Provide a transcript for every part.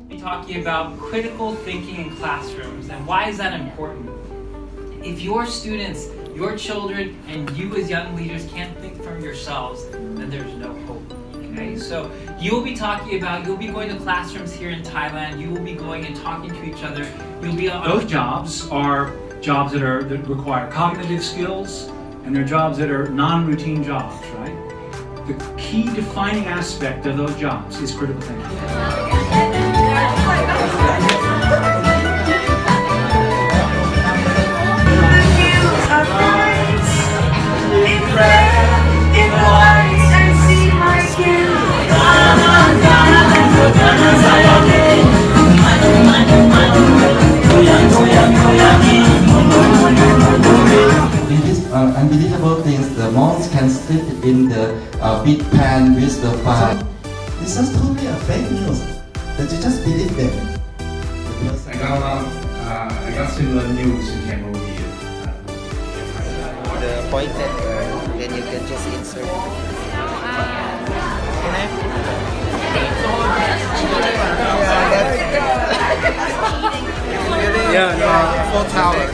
be talking about critical thinking in classrooms and why is that important. If your students, your children, and you as young leaders can't think for yourselves, then there's no hope. Okay, so you'll be going to classrooms here in Thailand, you will be going and talking to each other. Those jobs are jobs that require cognitive skills, and they're jobs that are non-routine jobs, right? The key defining aspect of those jobs is critical thinking. Unbelievable things, the monks can sit in the big pan with the fire. This is totally a fake news, that you just believe them. I got similar news in Cambodia. The pointed, then you can just insert. Yeah, no, full tower.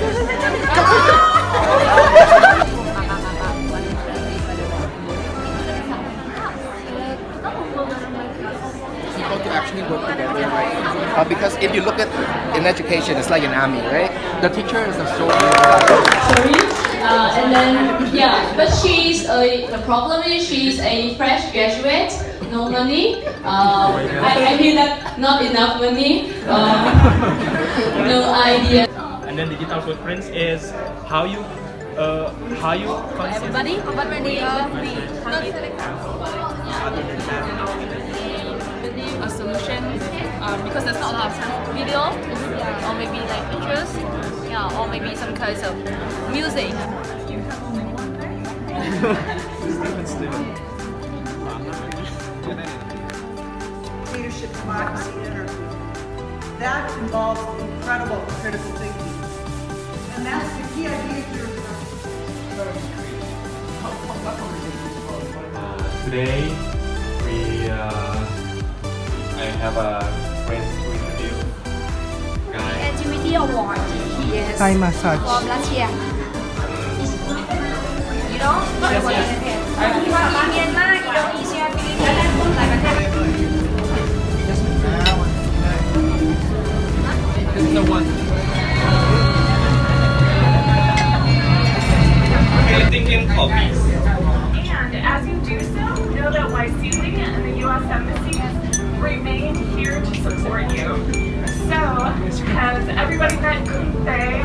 People to actually work together, right? Because if you look at in education, it's like an army, right? The teacher is a soldier. And then yeah, but the problem is she's a fresh graduate, no money. I feel that not enough money. No idea. And then digital footprints is how you Everybody, but when we a solution because there's not a lot of time for video or maybe like pictures, yeah, or maybe some kinds of music. Leadership, democracy, and energy. That involves incredible critical thinking. And that's the key idea here. Today I have a friend to interview. Activity award. Yes. Thai massage. From last year. You know? Yes. Myanmar, Indonesia, Philippines, This is the one. Thinking hobbies. And as you do so, know that YSEALI and the U.S. Embassy remain here to support you. So, has everybody met Kunfe